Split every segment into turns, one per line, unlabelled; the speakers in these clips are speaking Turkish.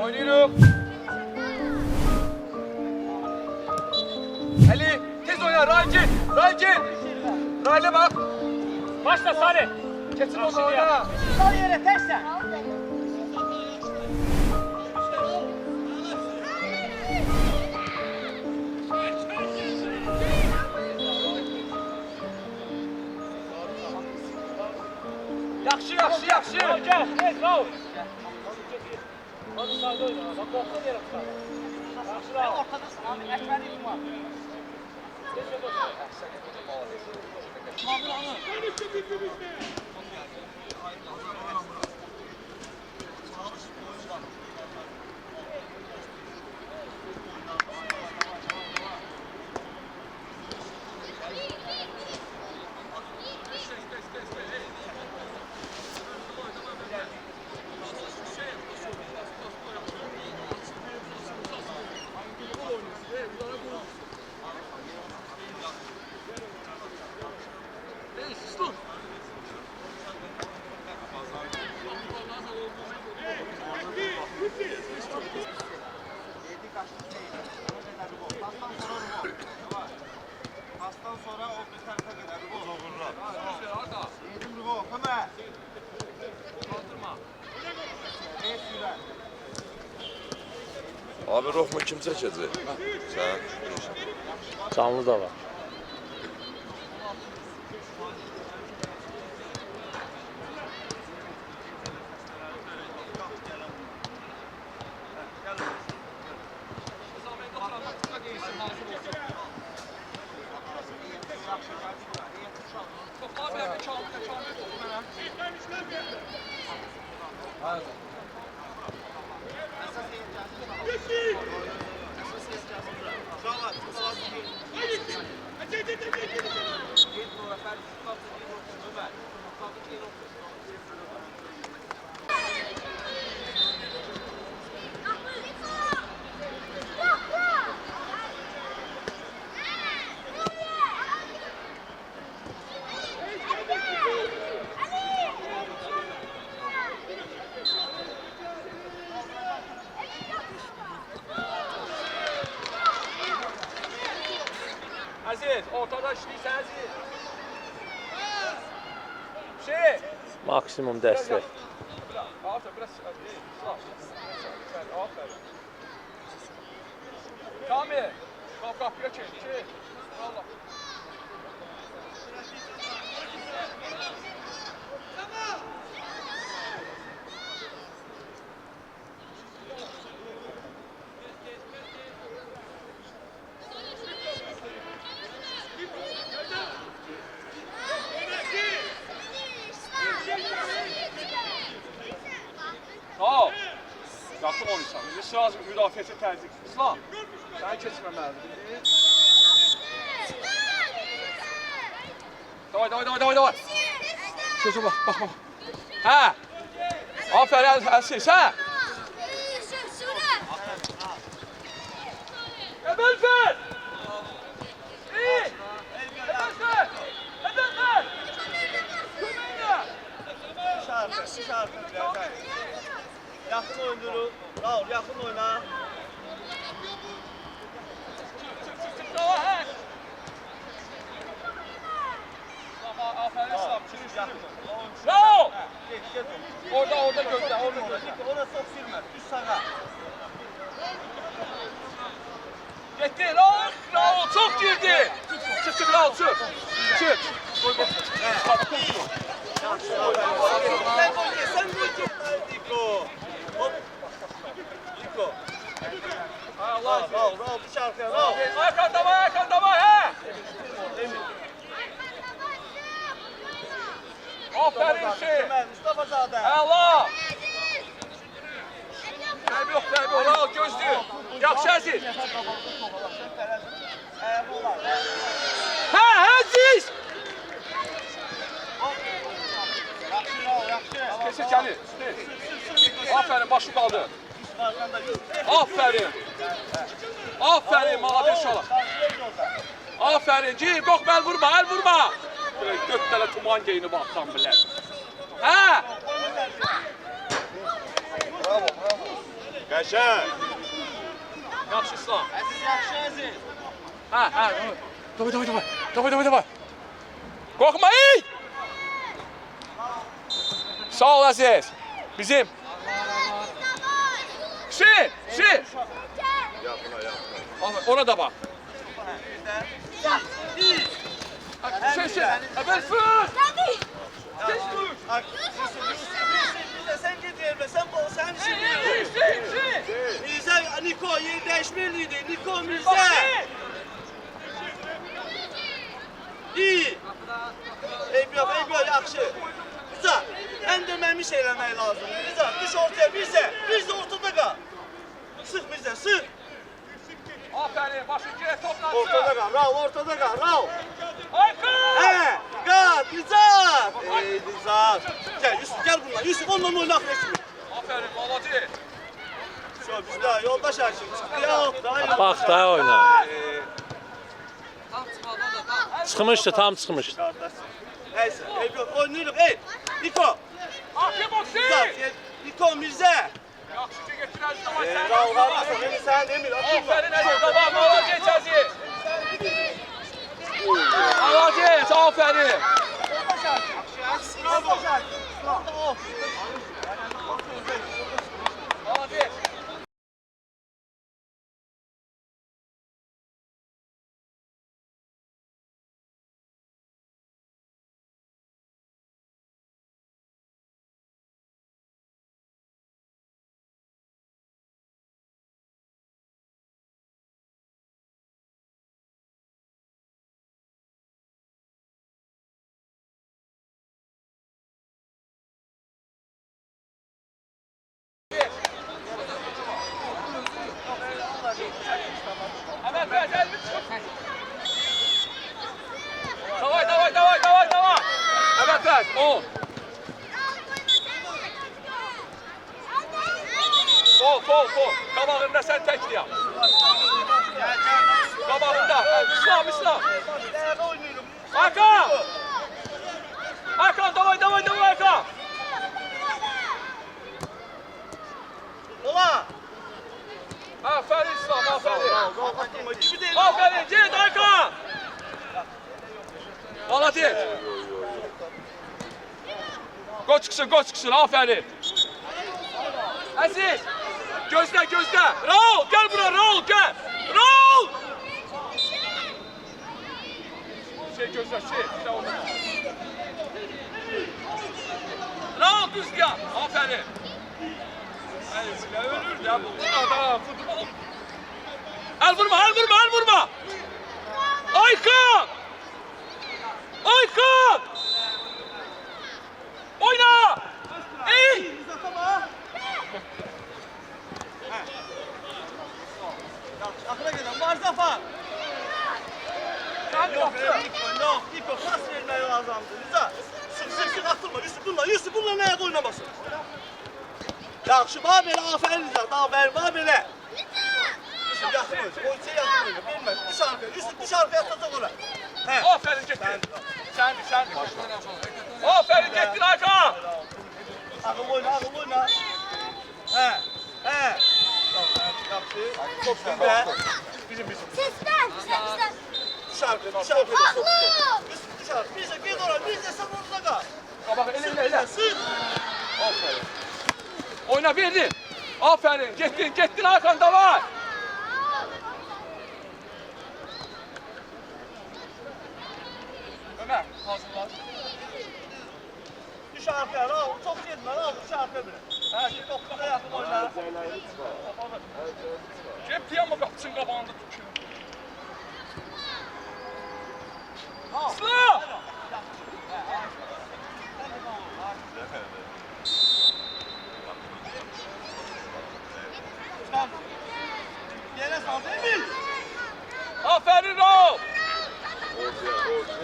Oynuyorum. Ali tez oyna Raycin. Ray'le bak.
Başla Salih.
Kesin onu oyna.
Sal yere tersen.
Yaxşı.
Gel, bravo. Hadi sağda oyna. Bak korkma yere tutar. Yaxşı bravo.
Ortadasın abi. Ekber yılmaz.
Pastan sonra o bir tarafa kadar bu zorunlar. Yedim bu. Hemen. Kaldırma.
Abi Rohma kim çəkəcək? Sən.
Canlı da var.
Aziz, ortada işləyirsən Aziz.
Maksimum dəstək.
Aferin, biraz aferin. Kamil, kapıya çek. Allah. Tamam. Yaxın oynusan. Biz lazım müdafiəsi təzyiq. İslam, səni keçməməlidir. Davay. Sözə bax. Hə. Aferin Əziz, hə? Ebelfer! İyi! Ebelfer! Kömeğine!
Şarkı biraz. Yakın oynuyoruz. Raul yakın oyna.
Çık daha he! Aferin İslam, çürüş. Bravo! Orada gözle.
Ona sok sürme. Düz sağa.
Gitti, Raul çok girdi. Çık Raul, çık.
Sen gol. Diko. Hop. Diko.
Allah.
Raul bu şarkıya Raul.
Arkanda var he. Aferin şey.
Mustafa Zade.
Allah. Derbi yok. Raul gözlü. Yaxşı Aziz. Ha Aziz. Kesin gəlir. Aferin, başı qaldı. Aferin, maladır inşallah. Aferin, gir, yox, əl vurma. 4 dənə tuman geyinib atdan bilər. Hə!
Bravo, bravo. Qəşəng.
Yaxşı İslam.
Əziz, yaxşı əziz.
Hə, hə. Davay, davay, davay. Davay, davay, davay. Qorxma, ey! Sağ ol Əziz. Bizim. Hüseyin, Hüseyin.
Yaxına, yaxına.
Aferin, ona da bak. Hüseyin, əvvəl fırt. Geç dur.
Sen git yerine, sen bol, sen işin
Hüseyin.
Mirza, Niko, yeri değişmeliydi. Niko, Mirza. İyi. Eyvah, yaxşı. Mirza, ən deməmiş eləmək lazımdır. Mirza, düş ortaya, Mirza ortada qal. Sıx Mirza, sıx.
Aferin, başın girək topla.
Ortada qal, Raul, ortada qal, Raul.
Aykın.
Hə, qat, Nizat. Ey, Nizat. Gel Yusuf, gel bununla. Yusuf, onunla oynak resmi.
Aferin, Malacı.
Şu biz daha yoldaş hakim çıktı ya. Daha
Bak daha oyna.
Ee,
Çıxmışdı, tam çıxmışdı.
kardeş. Neyse, yok, oynayırıq. Ey, Niko.
Hakim olsun.
Nizat, Niko, Mirza.
Yaxşıca getirəz, davay sən.
Raul, harasın, beni sen demir.
Aferin Əziz, davay, Malacı, Əziz. Malacı, aferin. Malacı. Hemen ver, gel bir çık. Davay. Evet ver, 10. Sol. Qabağında sən tək yap. Qabağında. İslam. Hakan, davay, Hakan.
Ola.
Aferin İslam, aferin.
Gibi değil.
Aferin, Cid Hakan. Malatif. Gol çıksın, aferin. Əziz, gözlə. Raul, gel bura, Raul, gel. Raul! Gözlə, güzel oldu. Raul, düz gel, aferin. Əziz, ölür də bu adam, futbol. El vurma. Aykın! Oyna! Ey!
Akına gelen var Zafer.
Niko, pas verməyi lazımdır. Nizat, sık atılma. Yusuf, bununla nəyə oynamasın? Yaxşı, bax belə, aferin Nizat, aferin, bax belə. Yusuf, yaxın oyna, oyuncuya yaxın oyna, bilmə, düş arkaya, Yusuf, düş arkaya atacaq ora.
Aferin getdin. Səndi. Aferin getdin Hakan.
Ağım oyna. Hə. Yaxşı, top gündə. Bizim. Düş arkaya. Yusuf, düş arkaya. Biz de gel oraya, biz de sen orada kal.
Qabaq elə.
Sık.
Aferin. Oyna verdin. Aferin. Getdin Hakan, davay. Ömer, hazırlar.
Düş arkaya, Raul, çok gitme, Raul, düş arkaya bile. Her şey doktora yakın oyna.
Getdi amma qapçın qabağında tutuşur. Sıla!
Yere sal, değil mi?
Aferin Raul.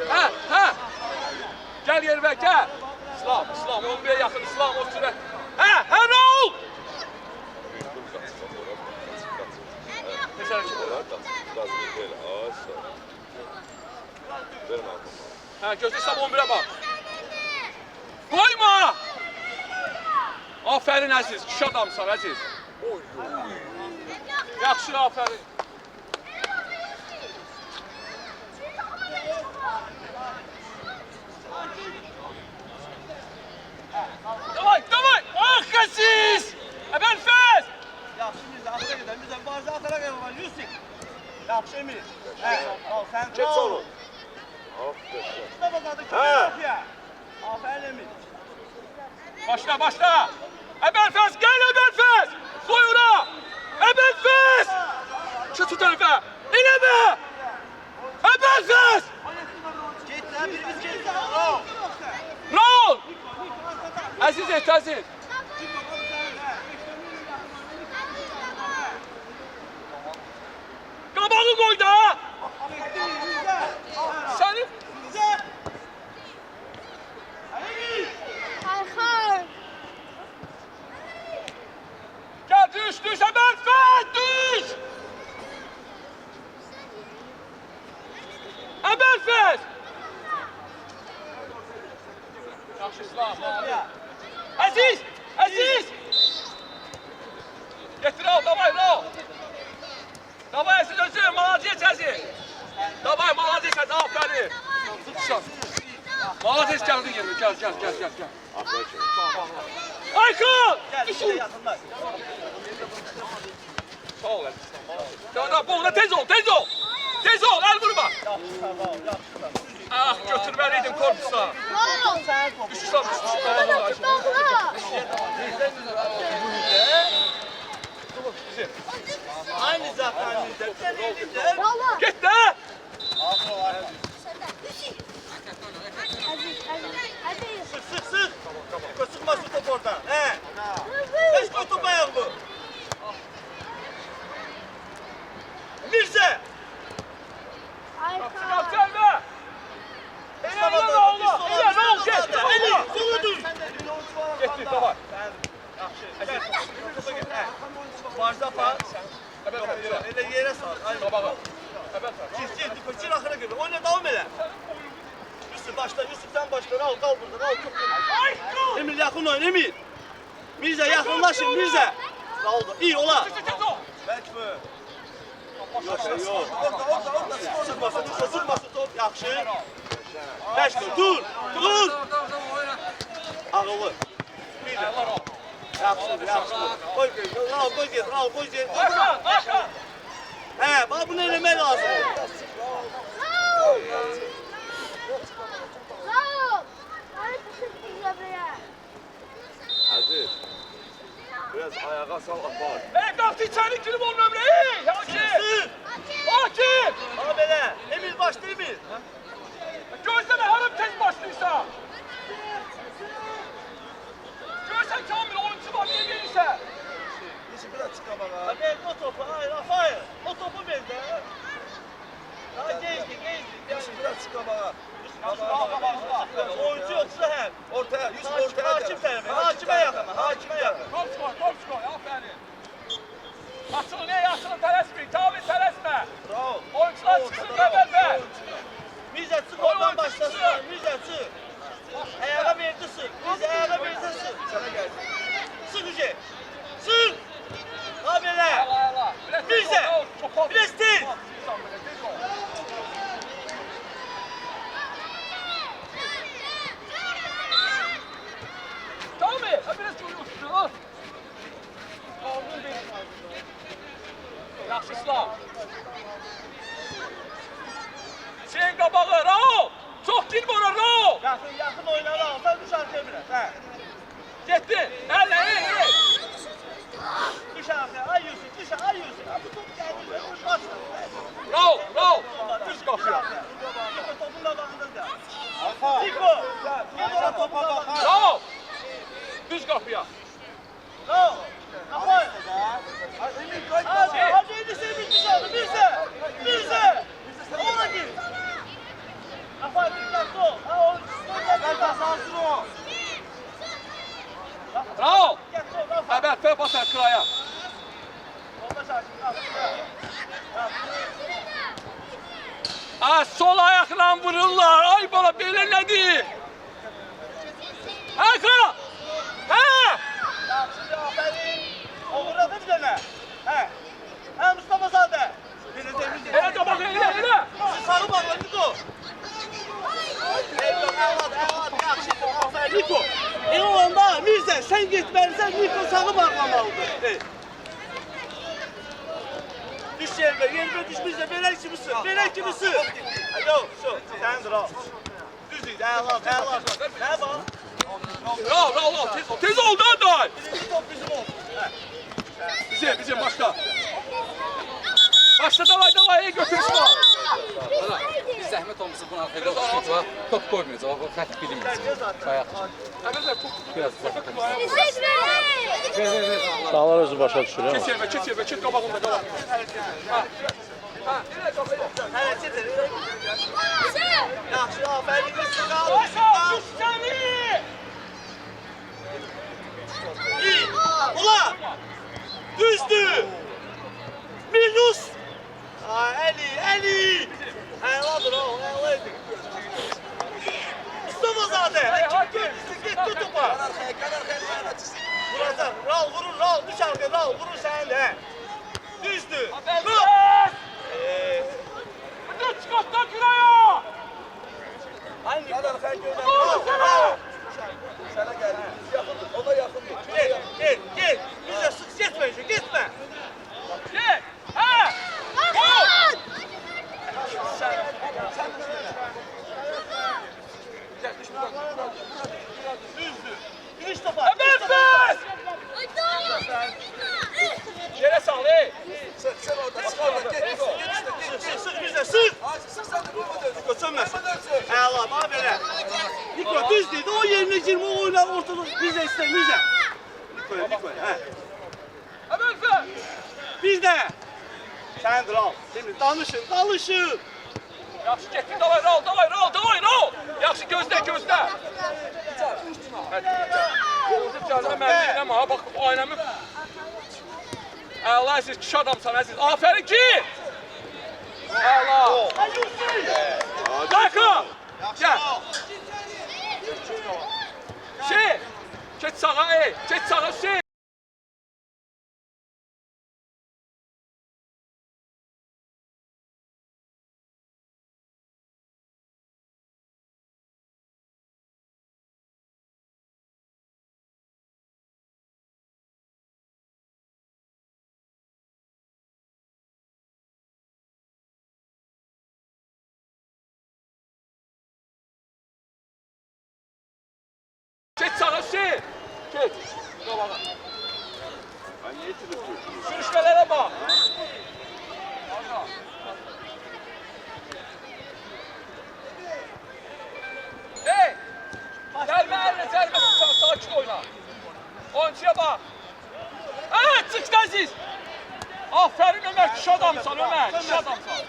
Hə. Gel yerine gel. İslam, 11'e yakın İslam o süre. Hə Raul. Mesela gözle İslam 11'e bak. Koyma. Aferin Aziz, kişi adamsan Aziz. Yaxşı, aferin. Davay, davay! Ah Aziz! Ben fes!
Yaxşı Mirzə, axıra gedək. Mirzə, barza axıra gedək. Yusuf. Yaxşı Emir. Al sən.
Geç onu.
Mustafa qadı ki, aferin Emir.
Başla, başla! Ebenfes, gel Ebenfes! Koy ona! Ebenfes! Şu tut tarafa! İneme! Ebenfes!
Get lan, birimiz get. Al.
Rol! Aziz et, Aziz! Kabağı koy da! Seni... Gel düş, düş Ebenfes! Düş! Ebenfes! Yaxşı İslam, Aziz! Aziz! Getir al, davay, al! Davay Aziz özü, malaziyet Aziz! Davay, malaziyet Aziz, aferin! Tutuşan! Malaziyet geldin yerine, gel. Aykın!
Gel, bir şey yakınlar.
Sağ ol Aziz. Da, boğuna tez ol! Tez ol, el vurma!
Yaxşı.
Ah, götürmeliydin korpusa! Düşürsən,
Aynı zaten Mirzə. Sen elinde.
Git de!
Sık. Niko sıkmasın top oradan. He. Kaç koy top ayağını bu. Mirzə.
Çıkar selme! İleri oğlum! İleri oğlum, git!
Eli, sola dur.
Getir, davay!
Yaxşı. Barza pas. Elə yerə sal. Aynen.
Qabağa!
Gir, Niko, gir axıra görə. Oyna, davam elə. Yusuf, başla. Yusuf, sen başla. Al, qal burada. Al, top. Emir, yaxın oyun, Emir. Mirzə, yaxınlaşın, Mirzə. Qaldı. İyi, ola. Bəlkə bu. Yok. Orada. Sıkmasın top. Yaxşı. Bəlkə, dur. Ağılı. Yaxşı. Qoy get.
Aşağı!
Hə, bax bunu eləmək lazım.
Aziz. Biraz ayağa sal apar.
Kalktı içeri girip onun ömrü! Hakim! Hakim!
Ha belə. Emir başla Emir.
Gözleme harım tez başlıysa! Görsen Kamil oyuncu var niye gelirse!
Ha ver o topu. Hayır, Rafael. O topu ver de. Ha geçti. Oyuncu yoksa hem.
Ortaya, Yusuf
Hakim tərəfə. Hakimə yaxın.
Top skor, aferin! Açılın, ey açılın, tələsmeyin, Kamil tələsme!
Bravo.
Oyuncular çıksın, Ebenfes!
Mirzə çıx oradan başlasın. Mirzə çıx. Ayağa verdi sık. Mirzə ayağa verdi sık.
Sana gel.
Sık Yüce. Sık. Ha belə.
Allah!
Mirzə. Biraz tez.
Kamil, biraz görüyorsun, al! Yaxşı İslam! Sen qabağı, Raul! Çox girmə ora, Raul!
Yaxın oynar alsan düş arkaya biraz. Hə.
Getdi! Ələ, ey!
Düş arkaya. Ay Yusuf. Ha, bu top geldi. Başla.
Raul! Düz qapıya!
Niko topun qabağında da. Niko. Gel ora topun qabağında.
Raul! Düz qapıya!
Bravo. Apoy. Hadi elisi bitmiş oldu. Mirzə. Ona gir. Apoy dikkatli ol. Ha o. Ben kazansın o.
Raul!
Dikkatli ol. Rafa.
Ebenfes basar kıraya!
Olma şarkı.
Sol ayakla vururlar! Ay bana belə nədir? Hakan! Hə!
bir dənə. Hə. Hə, Mustafa Zadə.
Elə də bax, elə.
Siz sağı bağla, Niko. Yaxşı, aferin, Niko. Olanda, Mirzə, sən getməlisən, Niko sağı bağlamalıdır. Düş yerine düş Mirzə, belə kimisin. Yox, şu, səndir al. Düz idi, əla. Nə bax?
Raul, tez ol da.
Birinci top bizim oldu.
Bizim başla. Başla, davay, götür şunu.
Biz zəhmət olmasa bunu arxaya qoyacaq var. Top qoymayacaq, o xətt bilinməyəcək. Bayaq. Biraz
Sağlar özü başa düşür.
Keç yerə, keç qabağında. Ha, elə qabağında.
Hələ çetir. Yaxşı, aferin, Mirzə, qal.
Başa, səni.
İyi. Ula! Düzdü! Minus! Eli! Əladır o, əladır. Mustafa Zadə! Git topa! Vuracaq, Raul, düş arka, Raul, vurur sənin də. Düzdü!
Burada çıxartdan Güraya!
Aynı kadar sen gönderme. Sana gel. Yakın, ona yakın. Gel. Bize sık gitme.
Gel! Ha! Gol!
Düzdü. Giriş topa.
Hemen bas! Yere sal, ey!
Sen orada çık orada. Git.
Sık bize, sık.
Sık sen de vurma dön.
Niko sönmez. Əla, bana belə. Niko düz deydi, o yerine girme, o oynar ortada. Bize istemize. Niko, hə.
Hemen bas!
Biz de. Sen Raul. Şimdi danışın.
Yaxşı getdi, davay Raul! Yaxşı gözlə! Gözləb gəlmə mənim eləmə, ha, bax, o aynamı... Əla, siz kişi adamsan, əziz. Afərin ki! Əla! Dakı! Gəl! Keç sağa, keç sağa, Keç sağa, Keç! Qabağa. Sürüşmələrə bax! Hey! Gəlmə əlinə cərbə tutsan, sakin oyna. Oyuncuya bax. Çıx Əziz! Afərin Ömər, kişi adamsan Ömər, kişi adamsan.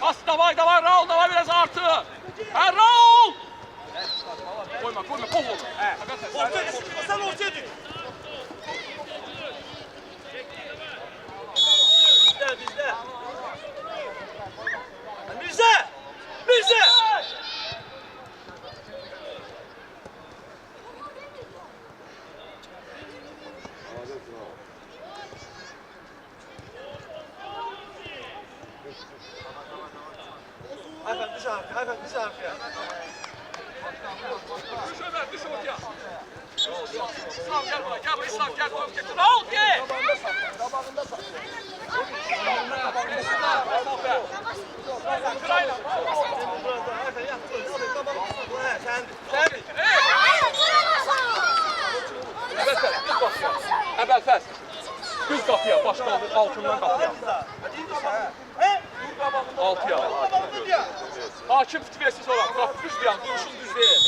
Bas, davay, Raul, davay biraz artı. Raul! Koyma, bol olur.
Sen ortaya düş. Bizde. Mirze! Hakan düş arkaya.
Düş Ömer, düş ortaya. İslam gel buraya, İslam gel. Raul gel. Kırayla. Əbəlfəz. Düz qapıya, başqa altından qapıya. Altıya. Hakim fitresiz olan, qapı düz deyən, duruşun düz deyil.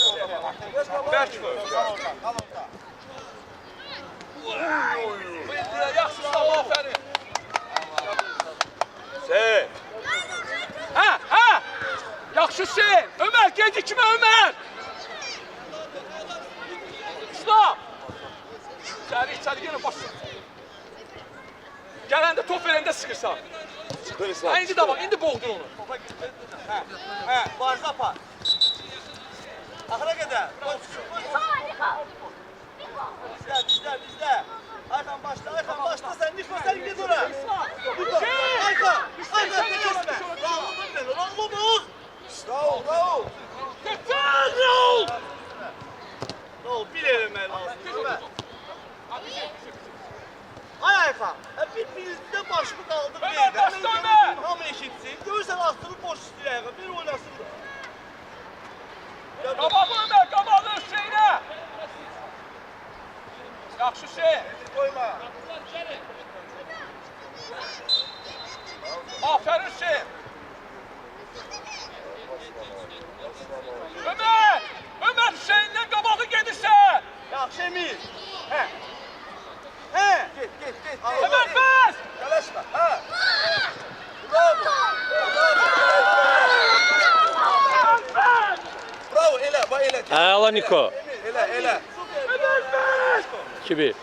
Bərk mü? Yaxşı, İslam, afərin. Hə! Yaxşı sen. Ömər, gecikmə Ömər. İslam. İçəri yenə başla. Gələndə top verəndə sıxırsan. İndi də bax, indi boğdun onu.
Barza par. Axıra qədər. Bizdə. Aykan başla sen Niko sen git oraya. Niko Aykan da kesme. Rahat olun beni rahat olun.
Raul, Raul.
Defend Raul!
Raul bir elemeyi lazım. Ay Aykan bizde başımı kaldı bir
Ömer,
yerde.
başla Ömer!
Hamı eşitsin. Görürsen astırıp boş istiyor Aykan. Bir oynasın da.
Qabağı Ömer, qabağı Hüseynə! Yaxşı Hüseyn!
Koyma.
Aferin Hüseyin! Ömer! Ömer Hüseyin'den qabağı gedirsən!
Yaxşı Emil. He.
Git.
Ömer bəs!
Yanaşma. Ha. Bravo. Bravo, elə, bax elə.
Əla Niko.
Elə.
Ömer bəs!
2-1.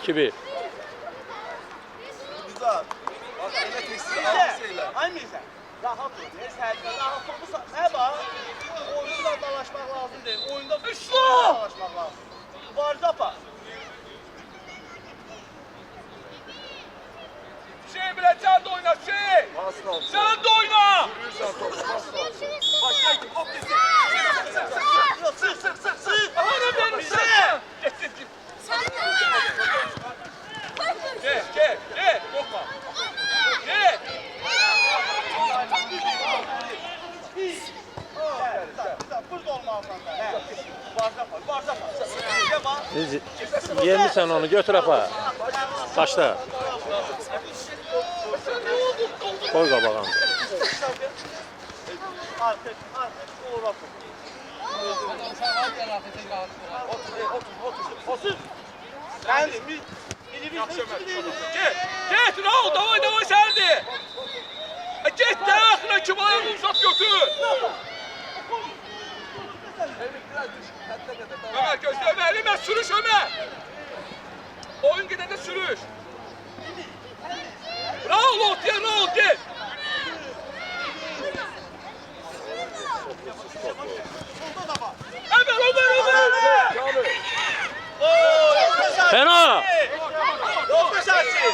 Kibi.
Güzel. Bak elə teslim
Mirza.
almışsın.
Ay Mirza. Rahat ol. Rahat ol. Ne bak? Oyunda dalaşmak lazım değil. Oyunda
İslam!
dalaşmak lazım. Barzapa.
Hüseyin bile sen de oyna Hüseyin!
Bas al.
Sen de oyna!
Yürürsən topu, bas al.
Yok sık.
Bana verin sen! Gel, korkma. Gel!
Burada olmalısan da. Barzapa. Ne bak?
Yenirsən onu götür apa. Başla. Koy qabağını.
Artık uğraşın. Otur. Ben
Yaxşı Ömer, Get, Raul, davay səndir! Get də, axına kim ayağını uzat götür! Ömer gözlə, Ömer sürüş Ömer! Oyun gedəndə sürüş! Raul, ortaya Raul, gel! Ömer!
Fena.
Yoldaşaçı.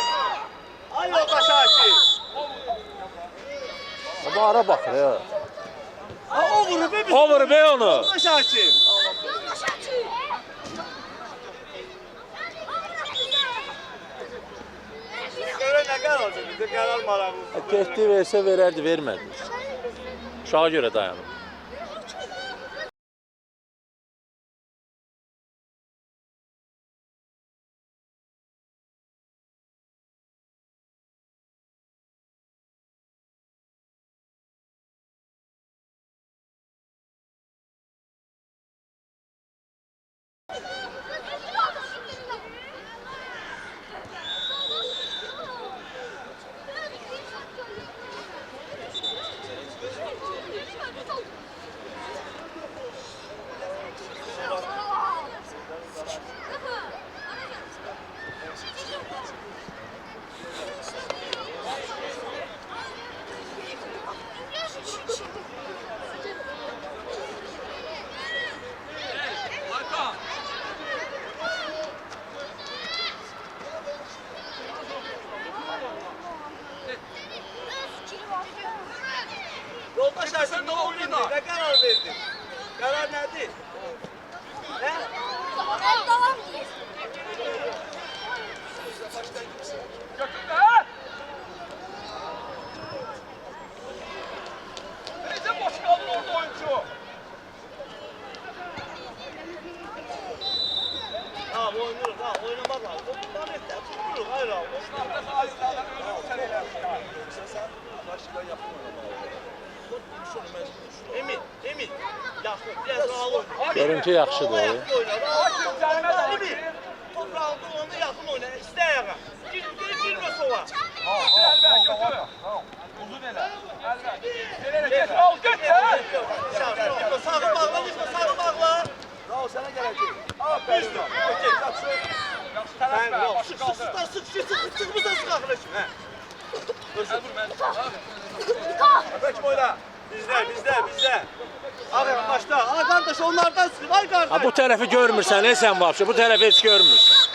Ay yoldaşaçı.
Ama ara baxır ya.
Ha o vurur be.
O vurur be onu.
Yoldaşaçı. Göre ne karar oldu? Bize karar maramız.
Getdi versə verərdi, vermədi. Uşağa görə dayanıb.
Biraz rahat oyna.
Görüntü yaxşıdır.
Ayakta oyna. Rahat oyna. Emin. Toprağın kulağına yakın oyna. İste ayağa. Girme sola.
Uzun elə. Get, al, get.
Sağı bağla, sağı bağla.
Bravo sana gelecek.
Düzdür. Sen
Tələsmə,
sık
başı
sık
qaldı.
sık mızdan sık arkadaşım.
Peki oyna.
Bizde. Aferin başla. Ay kardeş onlardan sık. Ay kardeş.
Ha bu tərəfi görmürsən, sən vapşı. Bu tərəfi heç görmürsən.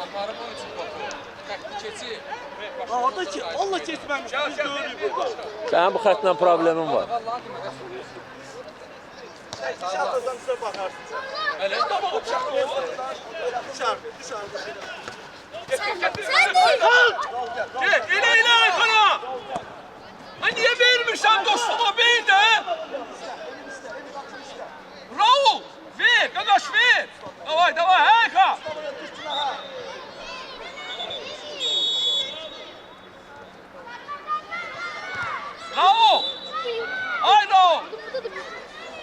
Anlarım onun üçün baxır. Təkli keçir.
Havada ki Allah geçmemiş. Biz görürük burada.
Sənin bu xətlə problemin var.
Vallahi demək.
Dışarıdan size bakarsın.
Elə
Dışarıda.
Get, elə Aykana. Ay niyə vermirsən dostuma ver də? Raul, ver, qaqaş ver. Davay, Ayka. Raul, ay Raul.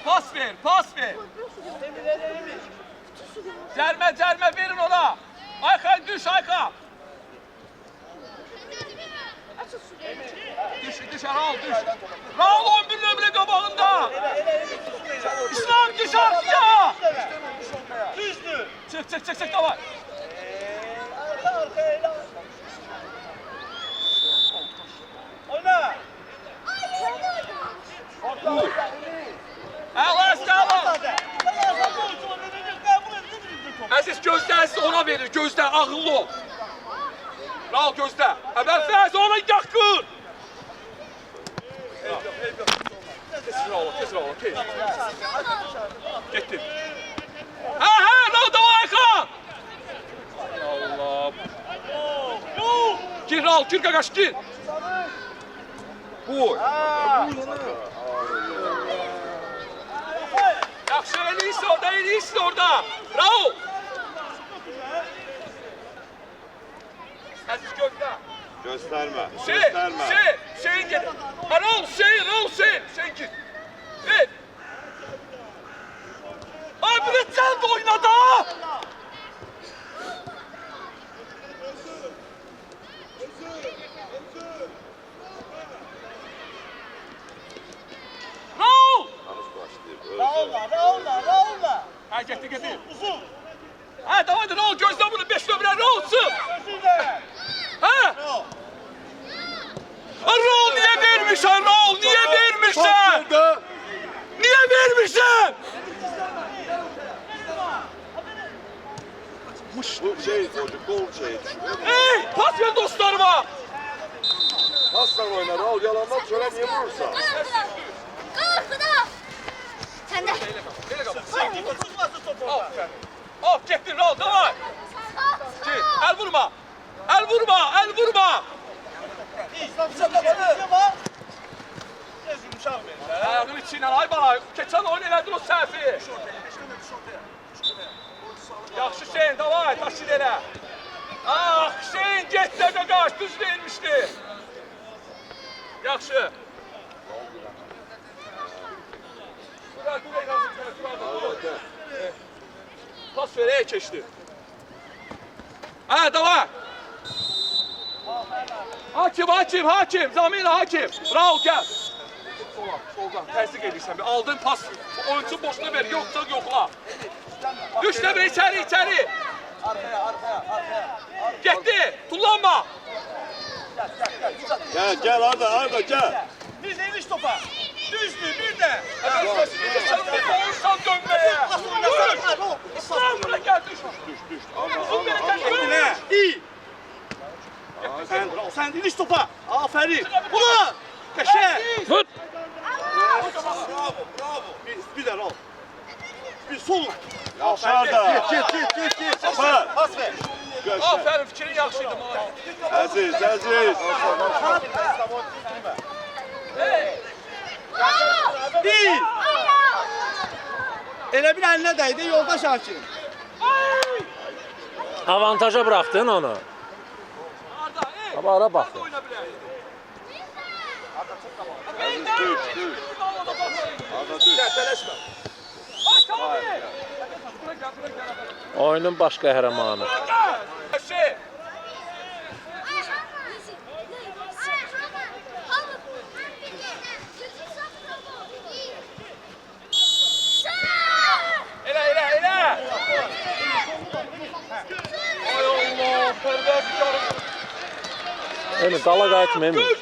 Pas ver. Cərmə verin ona. Ayka düş Ayka. Düş Raul düş. Raul 11 nömrə qabağında. İslam düş artıya.
Düzdür.
Çık davay.
Arkaya. Oyna.
Əziz gözlərsiz ona verir, gözlə, ağıllı ol. Raul gözlə. Əvvəl Fəz ona yaxın. Kes Raul. Getdi. Raul davay Aykan. Allah. Gir Raul, gir qaqaş, gir. Vur. Yaxşı, eliysin orada. Raul. Əziz gözlə.
Gösterme.
Hüseyin gel. Raul Hüseyin git. Evet. Abi sen de oyna da. Raul.
Raul'la.
Ha getir.
Uzun.
Ha davay Raul gözlə bunu 5 nömrə Raul çık.
Gözünde.
Ha?
Raul.
Raul niye vermişsin Raul? Niye vermişsin?
Bu çocuk gol şeyi düşürüyor.
Hey pas ver dostlarıma.
Aslan oynar. Al yalandan söyle niye vurursa.
Sen de.
Çıkmasın topu orada.
Of getdin Raul davay. Git el vurma.
Biraz yumuşak verin.
Ayağın içiyle ay bana. Keçen oyun elədin o səhvi. Yaxşı Hüseyin davay taşır elə. Ah Hüseyin get də qaqaş düz vermişdi. Yaxşı. Pas verəyə keçdi. Ha davay. Hakim. Zamira hakim. Raul gel. Soldan təsdiq edirsən. Aldın pas. Oyuncu boşuna ver. Yoxsa yoxla. Düşlə bir içəri. Getdi. Tullanma.
Gel Arda gel.
Biz de iniş topa. Düzdür bir de.
Sen oyunsan dönmeye. Düş. İslam bırak gel düş. Uzun vereceksin.
Ne? İyi. Sen iniş topa. Aferin. Ulan. Kaşe.
Tut.
Bravo. Bir de Raul. Bir sol.
Yaxşı Arda.
Git. Pas ver.
Aferin fikrin yaxşıydı.
Əziz.
Değil. Elə bir əlinə dəydi yoldaş hakim.
Avantaja bıraktın onu.
Arda,
Ama ara baxdı.
oyna bilər.
Düş, düş. Arda düş.
Gel, tələşmə. Bax, tamam, bura gel, bura gel.
Oyunun baş qəhrəmanı.
Şey, elə. Ay Allah, pərdəkarım.
Emin dala qayıtma Emin.
Düş!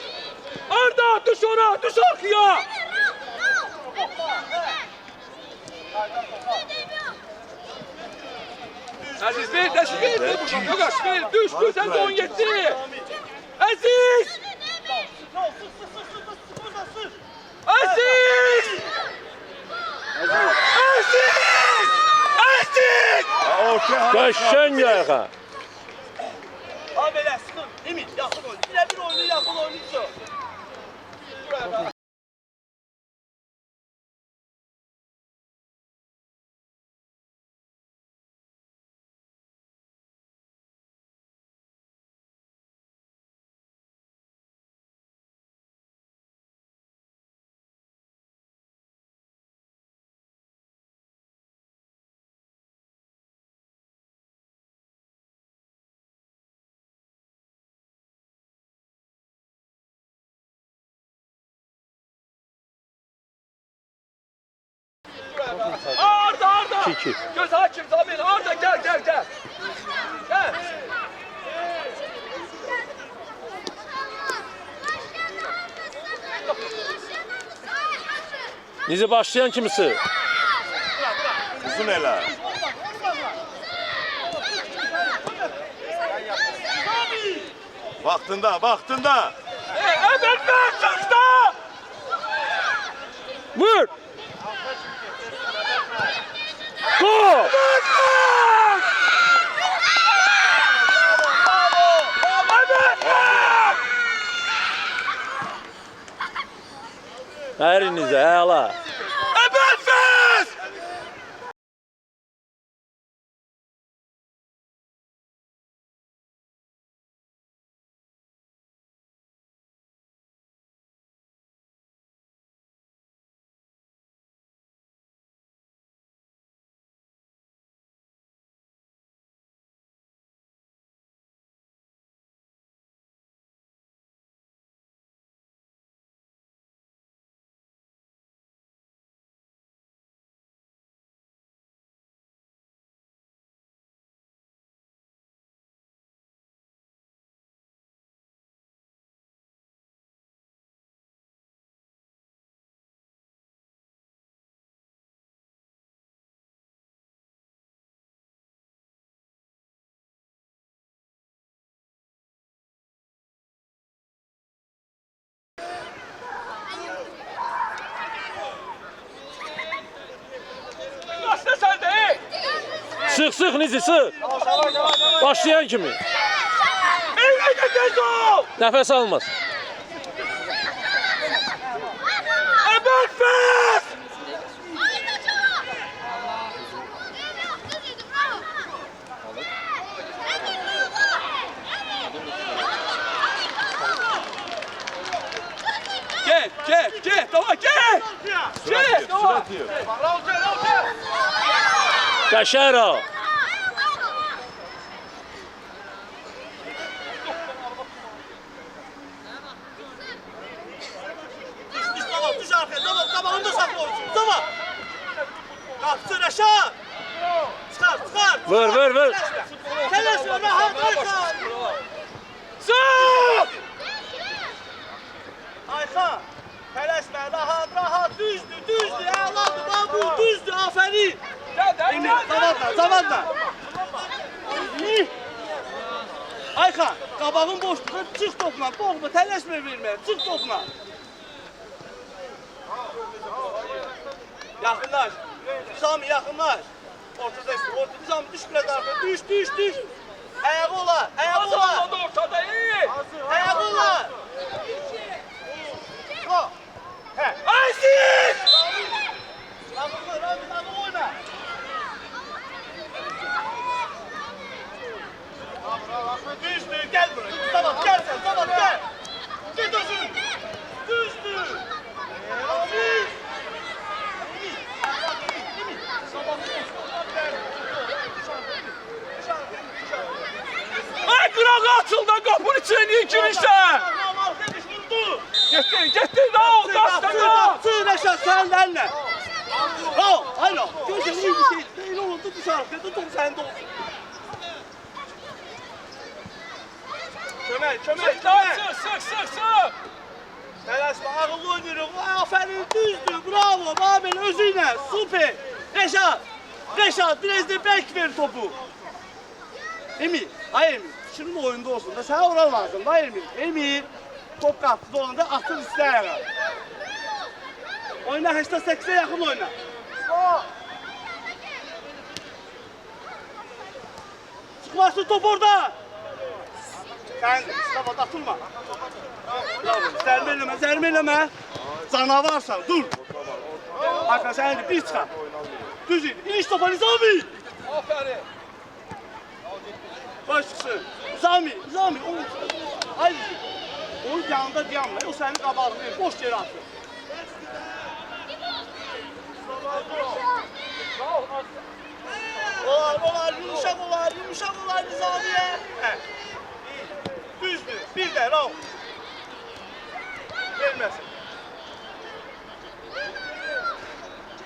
Arda, düş ora, düş arkaya! Aziz ver, dəşik ver, ver buradan, yok aç, ver, düş, sen de 17! Aziz! Aziz! Aziz!
Qəşəng ayağa.
Ha belə sıxın. Emin, yaxın oyun. Bir oyunu yaxın oynayırsa.
Arda!
2-2.
Göz hakim Zamin, Arda gel. Gel.
Nizi başlayan kimisi?
Uzun elə. Vaxtında.
Evet ver, çıkta!
Vur! Gol! Ərinizə, əla.
Evet ver! Başla sen de!
Sıx Nizi, sıx. Başlayan kimi.
Evine tez ol!
Nəfəs almaz.
Evet ver! Gel, tamam gel! Gel, tamam!
Qəşər o.
Düş arkaya. Tamam, qabağında saxla oyuncu. Tamam. Qapısı Rəşad. Çıxar.
Vur.
Tələsmə, rahat.
Sık!
Ayxan. Tələsmə, rahat. Düzdür. Əladır, babul, düzdür. Afərin. Emin, zavadla. Ayxan, qabağın boşluğu, çıx topla. Qorxma, tələsmə verməyə. Çıx topla. Yaxınlaş. Sami, yaxınlaş. Ortada Sami, düş biraz arkaya. Düş. Ayağı olar.
Azal ortada, iyi!
Ayağı olar.
Aziz!
Abi oyna. Düzdür, gel buraya. Tamam, gel sen, gel. Git özün. Düzdür.
açıl da qapının içine niye girirsən?
Arkadaş vurdu.
Getdin Raul, Dastanqa.
Sığ Reşat sen de eline. Bravo, hayır. Gözüm iyi bir şey değil oğlum. Tut dışarı. Top sende olsun. Kömek.
Sık.
Tələsmə, ağıllı oynayırıq. Aferin, düzdür, bravo, Babel özüylə, super. Reşat, biraz da bək ver topu. Emir, ay Emir, şimdi oyunda olsun da sana oran lazım da Emir. Emir, top kaptı olanda atır üstə ayağa. Oyna 8'e yakın oyna. Çıkmasın top orada. Sen Mustafa atılma. Bravo, zərmə eləmə. Canavarsan, dur. Arka sen de bir çıkar. Düz in, iniş topa Nizami.
Aferin.
Baş çıksın. Nizami. Haydi. Onun yanında dayanma, o senin qabağını verir, boş yere atır. Olar, yumuşak olar Nizami'ye. Düzdür, bir de Raul. Verməsin.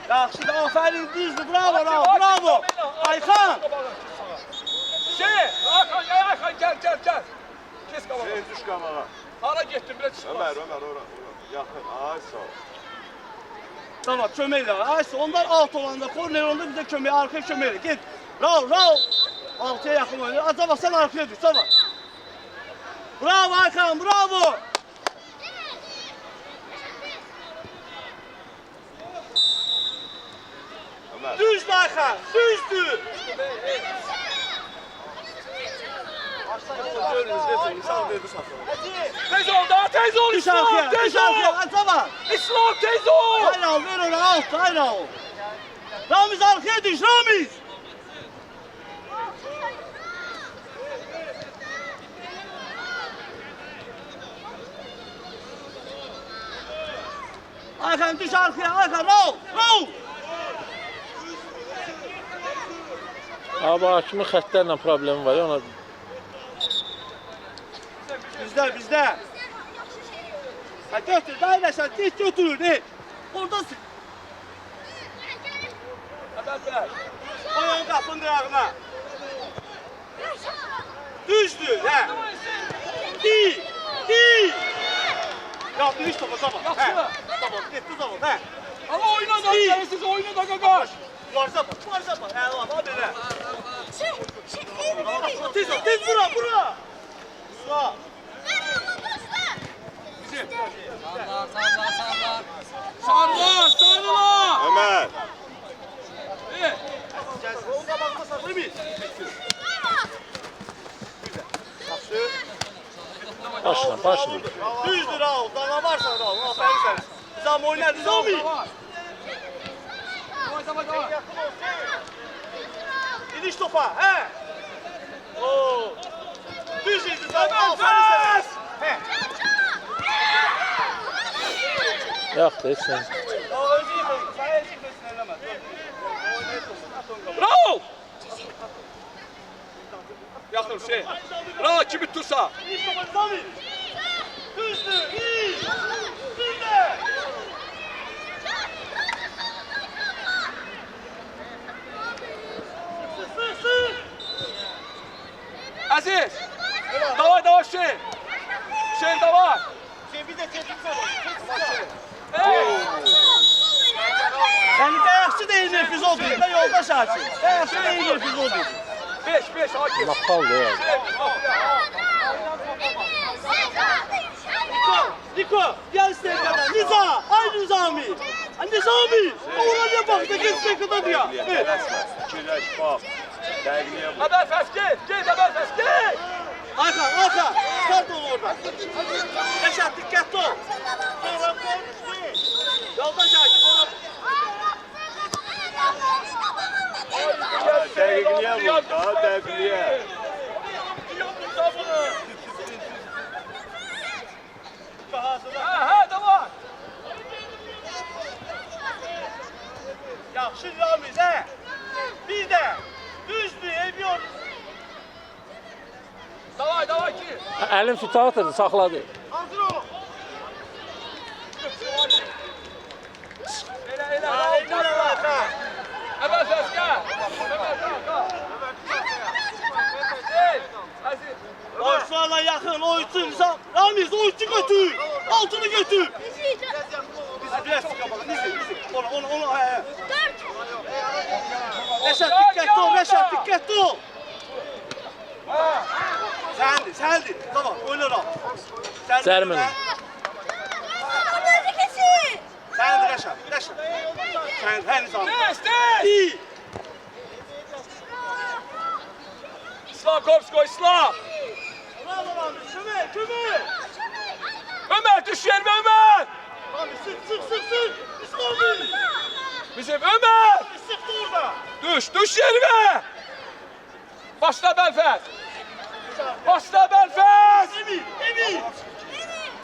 Yaxşı da aferin düzdür, bravo Raul, bravo. Ayxan.
Ayxan gel. Kes qabağa.
Şey düş qabağa.
Hara getdin belə çıxma.
Ömer, ora. Yaxın, ay sağ ol.
Tamam, köməklə. Ayşə, onlar alt olanda, korner onda bizə kömək, arkaya köməklə. Get. Raul. Altıya yaxın oynayır. Acaba sen arkaya düş, tamam. Bravo Ayxan, bravo.
Ömer.
Düzdür Ayxan, düzdür.
Tez ol
Düş
İslam,
arkaya,
tez
düş arkaya.
ol.
Acaba.
İslam tez ol.
Hayır al, ver onu alt, hayır al. Ramiz arkaya düş, Ramiz. Ayxan düş arkaya, Ayxan, Raul.
Abi hakimin xəttlərlə problemi var ya ona.
Bizdə. Ha götür, dayılaşan, git götürür, ne? Orada sık. Koyun kapının ayağına. Düzdür, he. İyi. Yaptın hiç topa, tamam.
Yaxşı.
Tamam, gitti zaman, he.
Ama oyna da, siz oyna da qaqaş.
Varsa bak, he lan, ha belə. Tez bura. Sağ.
Sarılar.
Ömer.
Orada bakmasa, Remi.
Başla.
Düzdür Raul, dana varsa Raul, aferin sana. Nizam oynar, Nizami. İniş topa, he. Oo. Düz indi, Nizami, aferin sana. He.
Yox da heç nə.
O özü yıkılsın, sana özü yıkılsın, eləmə.
Raul. Yaxın şey. Rakibi tutsa.
İniş topa, Nizami. Düzdür, iyi. Bir de. Sık.
Aziz. Davay şey. Şey davay.
Bir de çekilsene.
Hey.
Yani dayakçı değil epizod da yolda şarkı. Dayakçı değil epizod.
5 hakim.
Maqaldır ya.
Niko, gel isteye kadar. Niza, ay Nizami. Nizami, oraya bak da gel isteye kadar diyor.
Fikirləş, bax. Dəqiqliyə bu.
Haber fes gel haber fes gel.
Arka, start ol oradan. Reşat, dikkatli ol. Yolda şarkı.
Dəqiqliyə bu, daha dəqiqliyə.
Ha davay.
Yaxşı Ramiz, he. Bir de, düzdür, ev yok.
Davay davay ki.
Əlin fitaatırdı, saxladı.
Hazır ol.
Elə,
Ha, Emir Alaka.
Əvəl səs, gəl. Hey, Əziz.
Oyuncularla yakın, oyuncu. Ramiz, oyuncu götür. Altını götür. Bizi biraz kapalı, bizi. Onu. Reşat, dikkatli ol, Reşat, dikkatli ol. Sendir. Tamam, oynar al.
Zərmin.
Sendir Reşat. Sen henüz al.
Tez.
İyi.
İslam Korpsko, İslam.
Bravo Ramiz, kömür.
Ömer düş yerime Ömer.
Ramiz, sık. İsmail.
Bizim Ömer.
Sıktı orada.
Düş yerime. Başla Belfast.
Emin.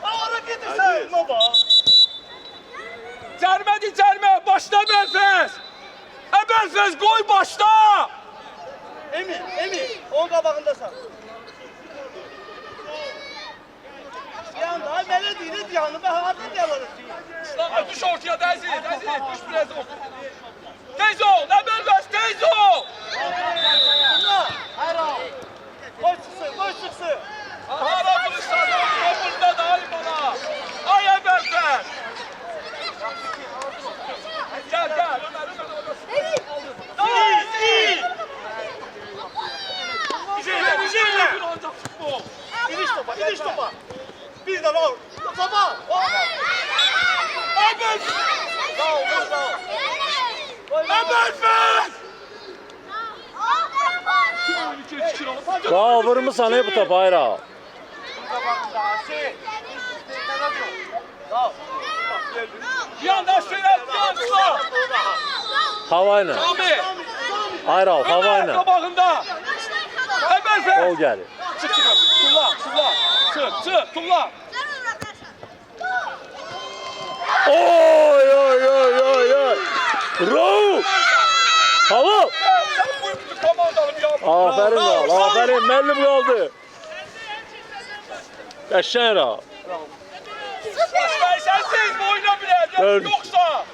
Hareket etsen. Baba.
Cərmə. Başla Belfast. Belfast koy başla.
Emin. Onun qabağındasan. Yanda, belə deyir, yanı və harada deyalırız ki?
İslam düş ortaya Əziz. Düş biraz ortaya. Tez ol. Ne Belfast tez ol.
Hər al. Qoy çıxsın.
Hara buluşsan burada da bana. Ay Belfast. Gel.
İyi. Güzel.
Ancak futbol.
İniş topa. Bir de var. Topa.
Belfast.
Daha vurmuşsan bu topu Ayra.
Bir anda şöyle yansıla.
Havayla.
Abi.
Ayra,
Ömer
havayla.
kabağında. Belfast.
Gol gəlir.
Çık. Tulla. Çık. Tulla.
Oy. Ro! Hava!
Sen bu bütün komandanı bir yapma.
Aferin ya, aferin. Müəllim qaldı. Qəşəng ra.
Başlayın sensiz mi oyna biraz
Gördüm.
yoksa.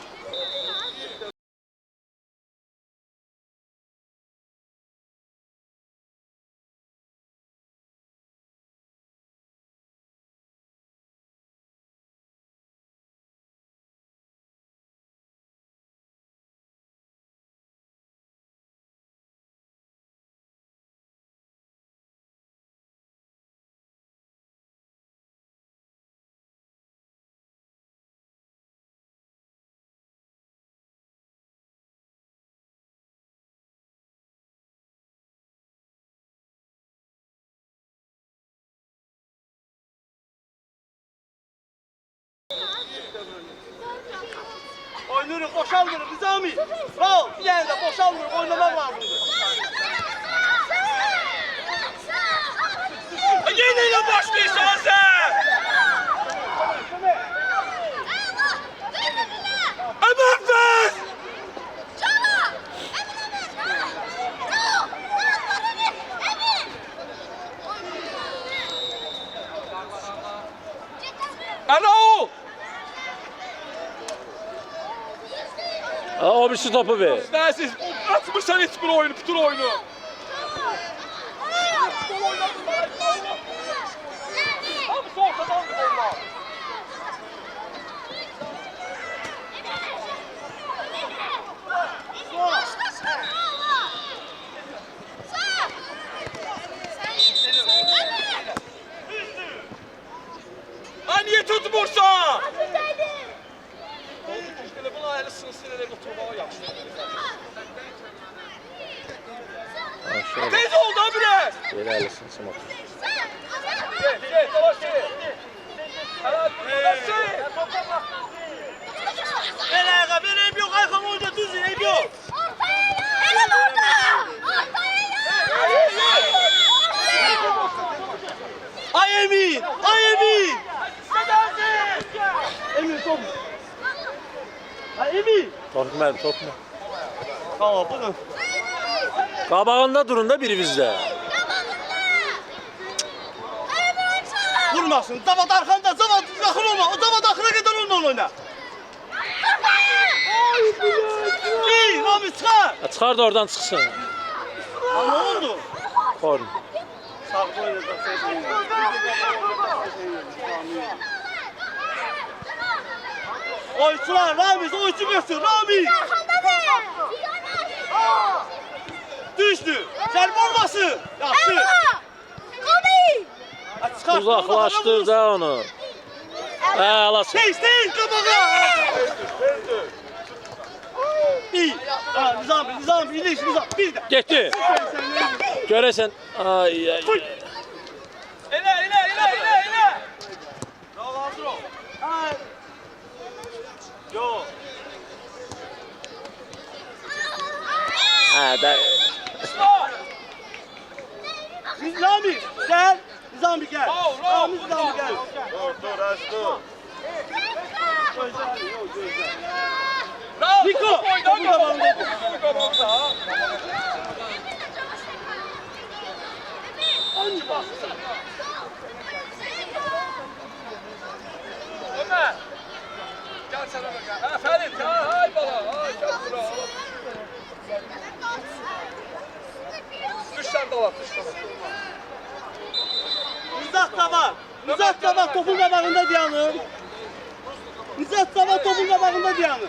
Oynayırıq, boşalmırıq, Nizami. Bravo, bir yəni də boşalmırıq, oynamaq lazımdır.
Yine başlıyorsun sen. Belfast. Alo.
O birisi topu ver.
Siz atmışsan hiçbir oyunu, bütün oyunu. Abi ortadan vurma. Ay niye tutmursa? Böyle buna eli sınırsın ele götürmeye yapsın.
Aşağı.
Tez ol da biraz.
Belə əlisin sınmaq.
Yavaş gel. Nasıl?
Bir eyb yox, ayxam oyunda düz eyb yox. Ay Emin! Emin top. Ay Emin!
Toxum, toxum.
Tamam, bunu.
Qabağında durun da biri bizdə.
oynamasın. Zavad arkanda, Zavad yaxın olma. O Zavad axıra qədər onunla oyna. İyi, Rami çıxar.
Çıxar da oradan çıxsın.
Ne oldu?
Form.
Sağ oynayacaq. Oyuncular, Ramiz oyuncu göster, Rami. Düşdü. Zərb olmasın. Yaxşı. Çıxar.
Uzaqlaşdır da onu. Alasın.
Tez, qabağa. İyi. Nizam, iyilik, Nizam. Bir də.
Getdi. Görəsən. Ay ay.
Elə.
Bravo, hazır ol. Ay. Yo.
Ha da.
Nizami, gel. Nizami gel.
Bravo,
Rami, Nizami gel.
Dur, açtı.
Gözler, yok gözler.
Bravo.
Niko,
Oyna
qabağında.
qabağında.
Anca bas.
Ömer. Gel sana bak. Ha Ferit. Hay bala. Hay gel bura. Düşsen dalat.
Nizat da var. Nizat da var topun qabağında dayanır. Nizat da var topun qabağında dayanır.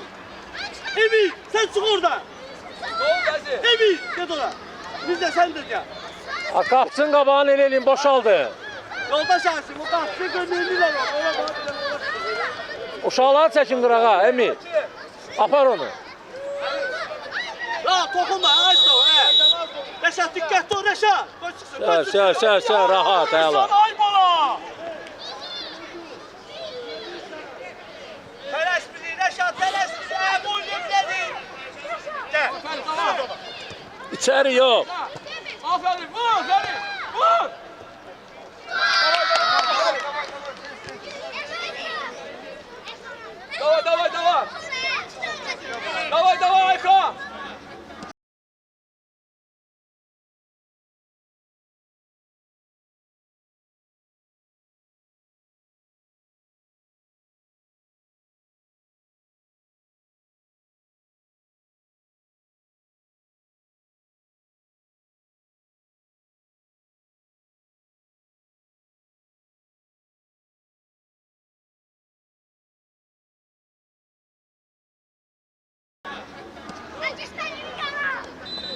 Emin, sen çık oradan.
Ne oldu Aziz?
Emin, gel ora. Biz de sen de gel.
Qapçın qabağını elə elin boşaldı.
Yoldaş Asim, o qaçsı gömüldülər. Ona bak.
Uşaqları çəkin qırağa, Emi. Apar onu.
La toxunma, açdı o, he. Reşat, diqqətli ol, Reşat. Qoy çıxsın,
Sən, rahat, əla.
Hay bala.
Tələş bizi, Reşat, tələş bizi. Boy gözlədi. Gel.
İçəri yox.
Aferin. Vur Ferit. Vur. Давай. Давай, Aykan.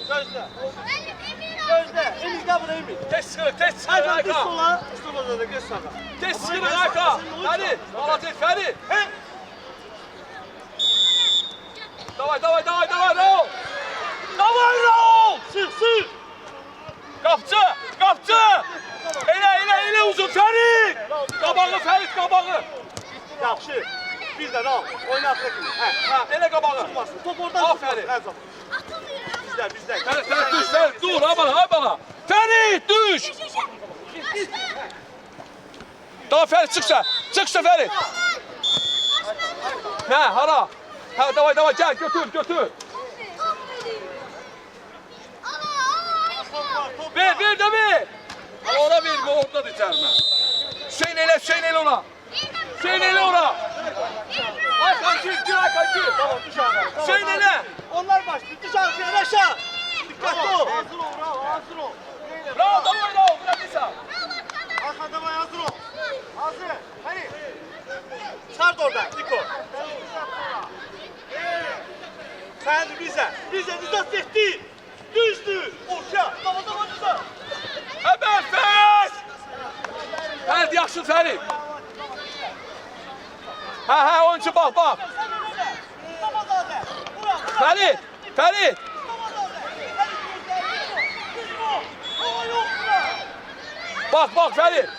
Gözlə. Gözlə. Emin gel buraya Emin.
Tez çıkır
Aykan
Aykan.
düz sola, üstüne da göz sağa.
Tez çıkır Aykan. Ferit. Ferit.
He?
Давай, Raul. Давай, Raul.
Sık.
Qapçı. Elə uzun Ferit. Qabağı Ferit, qabağı.
Yaxşı. Bir də al. Oyna atla kimi. Hə.
Elə qabağı.
Çıxmasın. Top oradan
Aferin.
çıxmasın. Bizdə.
Ferit düş, Ferit dur, hay bala. Ferit düş. Daha Ferit çıksa Ferit. Ne, hara? Ha, davay, gel, götür. Ver de ver. Ona verme, orada da içerme. Hüseyin eyle ona. Aykan gir.
Tamam düş ağa.
Hüseyin eyle.
Onlar başlıyor. Düş arkaya Reşat. Dikkatli ol. Hazır ol.
Bravo, Raul, bırakırsa.
Arkada bay hazır ol. Hazır. Hadi. Çıkart oradan. Niko. Sen bize Nizat etdi. Düzdü. Orta. Tamam Nizat.
Hemen Ferit. Ferit yaxşı Ferit. Ha, oyuncu bak. Ferit. Bak Ferit.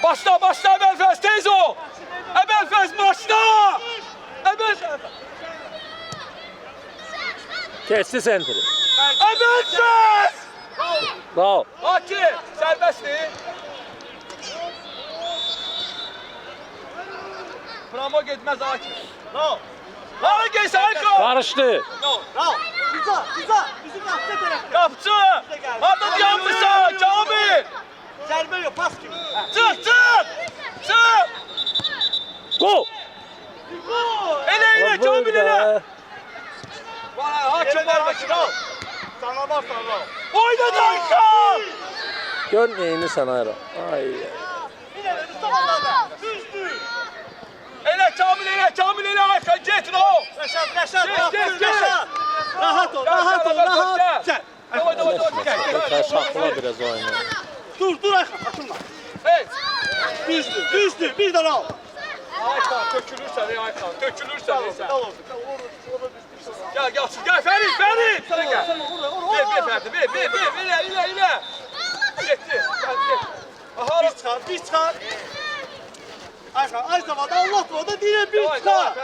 Başla Ebelfez, tez ol. Ebelfez başla.
Keçdi sentri.
Ebelfez.
Bravo.
Haki, serbestli. Bravo gitmez Haki.
Bravo.
Hara geyse Aykan.
Qarışdı.
Bravo. Nizat. Bizim kapçı tarafta.
Kapçı. Hadi yanmışsa Kamil.
Zərbə yox, pas kimi.
Çık çık. Çık.
Gol!
Ele ele Kamil ele. Valla hakim var
Hakim
başına.
al. Sana var sana.
Oynadı Hakan.
Gör neyini sen ayra. Ay.
Bir de Mustafa düzdür.
Ele Kamil ele Hakan git o.
Reşat,
Gel, gel.
Reşat. Rahat ol. Gel.
Davay davay davay.
Tekrar şakla biraz oyunu.
Dur Ayxan, açılma.
Hey.
Düzdür. Bir dənə al.
Hakan tökülürsen ey Hakan. Tökülürsen ey sen.
Al olsun.
Gel Ferit. Sen gel. Ver Ferdi ver ile. Gitti. Gel. Aha.
Bir çıxar. Ayxan, ay zamanda Allah da deyir bir çıxar.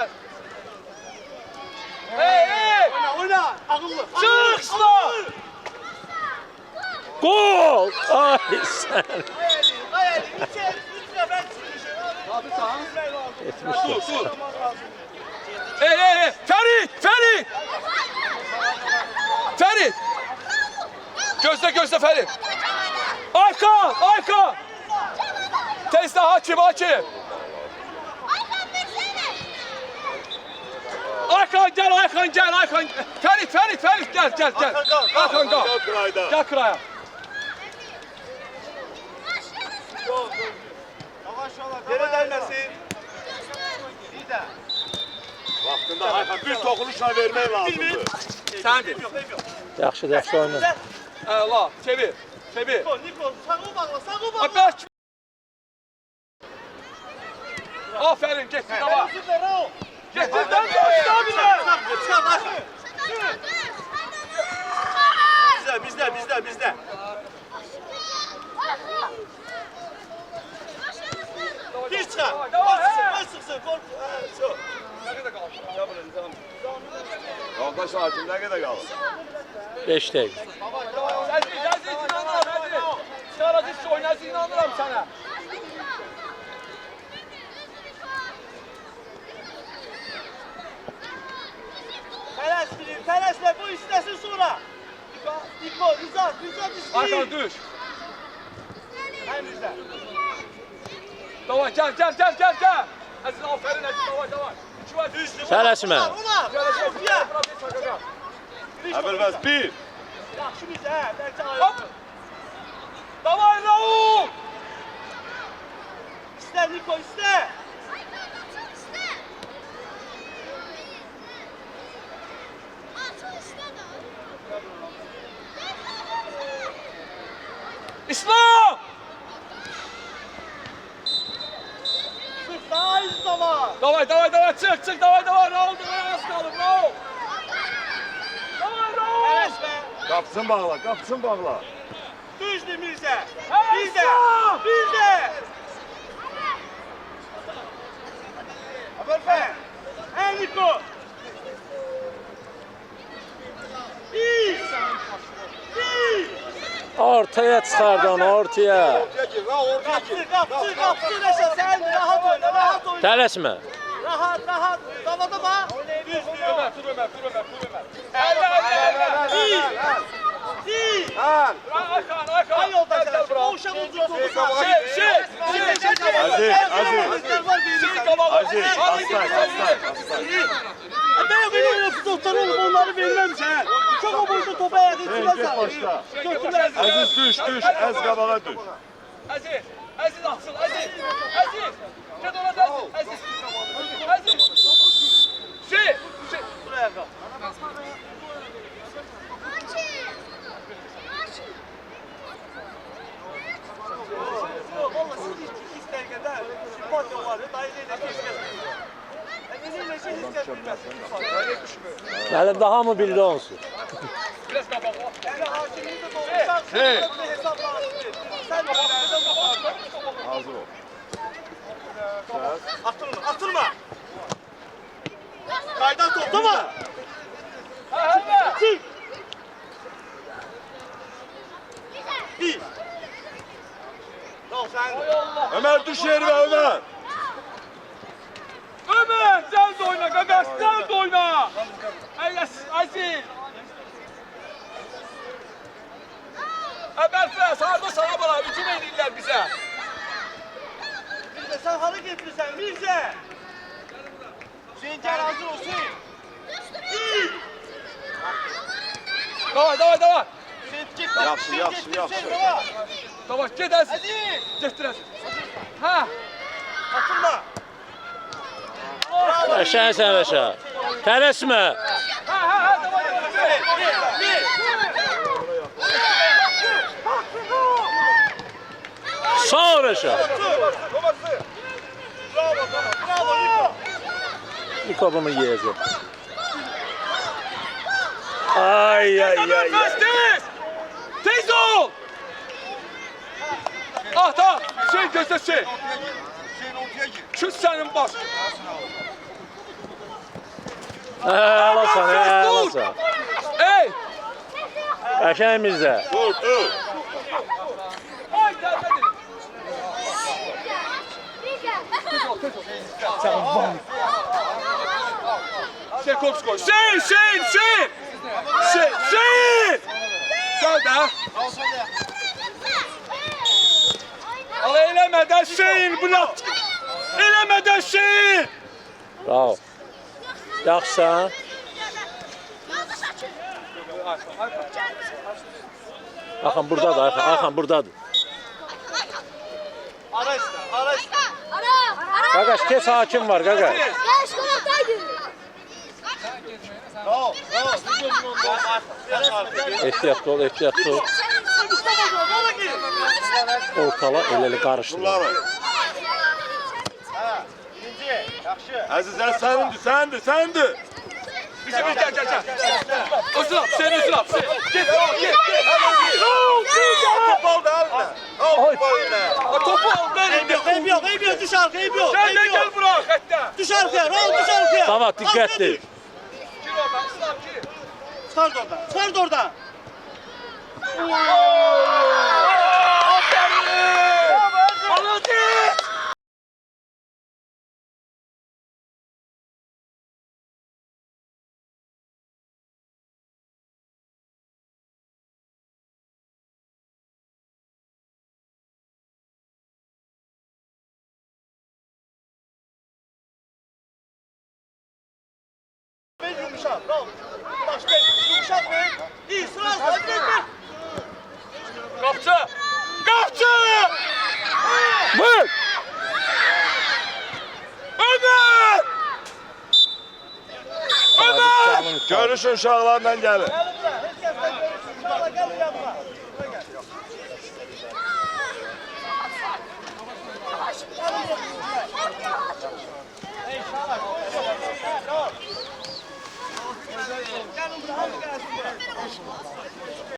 Hey.
Oyna. Ağıllı.
Çık Sıla.
Gol! Ay sen.
Ay, üç nəfər çıxmışıq.
Abi sen.
Etmiştir.
Dur. Hey. Ferit. Gözle Ferit. Arka. Tezde hakim. Arkan gel. Ferit gel. Arkan gel. Gel kıraya.
Yerə dəyməsin. Bir də.
Vaxtında Ayxan bir toxunuşla vermək lazımdır.
Sendir.
Yaxşı oyna.
Allah. Çevir.
Niko, sağı bağla.
Abaş. Aferin getir ama. Getirden koştu abiler.
Çıkar Ayxan. Bizdə. Bir çıxar. Qoy sıxsın.
Yoldaş hakim nə qədər qalır?
5 dəqiqə.
Əziz inanıram Əziz. Çıxaracaq oynasın inanıram sana.
Tələsmə bu istəsin sonra. Niko, Rıza istəyir.
Arkan düş.
Həm Rıza.
Davay gel. Əziz aferin Əziz davay.
Düzdür.
Tələsmə.
Əbəlbəz bir.
Yaxşı bizə, bəlkə
Hop. Davay Raul.
İstə Niko, istə.
İslam.
Sıx daha aynı zaman.
Davay çık davay Raul az kalır Raul. Davay Raul.
Tələsmə.
Qapısını bağla.
Düzdür Mirzə.
Hey,
Bir də. Abəlfə. Hə Niko. Bir.
Ortaya çıxardı onu, ortaya.
Qapçı Rəşad, sən rahat oyna.
Tələsmə.
Rahat. Davada bax.
Ömer.
Bir.
Arkan.
Ay yoldaş,
Gel
o
bura.
uşaq ucu topu.
Şey. Ben benim futbolcular olup onları vermem sen. Çok o boyda topa ayak ettirmezsen.
Əziz düş. Ez qabağa düş.
Aziz atsın. Gel ona Aziz. Şey.
Buraya kal. Valla siz hiç dergede simpatya var ya, dayı neyle keşkesiniz. Neyle şey hissettirmezsiniz.
Mənim daha mı bildi onsuz?
Biraz kapalı.
Yani hakimliği de doğruysan, bir hesap lazım. Sen de
Hazır ol.
atılma. Kaydan topta mı? Çık. Bir. Tamam sen de.
Ömer düş yerine Ömer.
Ömer sen de oyna Ömer sen de oyna. Aziz. Ömer Fırat sardı sana bana. Hücum edirlər.
sen Mirzə. Hüseyin gel hazır ol Hüseyin.
Davay, davay, davay.
Hüseyin git.
Yaxşı, yaxşı, yaxşı.
Davay, get Əziz.
Aziz.
Getdir Əziz. Hə.
Atılma.
Qəşəngsən Rəşad. Tələsmə.
Hə, davay, davay.
Sağ ol Rəşad.
Bravo Niko.
Nikobumu yiyəcək. Ay ay ay. ay.
Tez! Tez ol! Ah, tamam. Şey gözde şey. Küs senin baş.
Alasan, alasan.
Ey!
Qəşəngimizdə.
Dur, dur.
Ay, gel, gel. Şekovskoy. Şey! Gel de. Al eylemeden şeyin buna. Eylemeden şeyin.
Bravo. Yaxşısan. Axan buradadır, Axan buradadır.
Ara işte, ara işte.
Qaqaş, kes hakim var, qaqaş.
Yaş konaktaydı.
Bravo, bravo. Düz gözünü onda. Biraz arkaya.
Ehtiyatlı ol, ehtiyatlı ol.
Sen istemez ol, ona gir.
Ortala eləli qarışdır.
Bunları.
Ha, birinci, yaxşı.
Əzizlər sənindir, sənindir.
Bize bir gel. Özür sen özür al. Git.
Top al da eline. Al topu eline.
Topu al
Eyb yok, eyb yok, eyb yok. Düş arkaya, eyb yok.
Sen de
Eyb
gel
yok.
buraya hatta.
Düş arkaya, rahat düş arkaya.
Davat, diqqətli.
Arkaya düş.
Gir oradan İslam gir.
Çıkart oradan, çıkart oradan.
Aferin. Anladın.
Ben yumuşak, bravo. Başla, yumuşak ver. İyi, sıra hadi ver.
Kapçı.
Vur!
Ömer.
Görüşün uşaqlarla gəlin.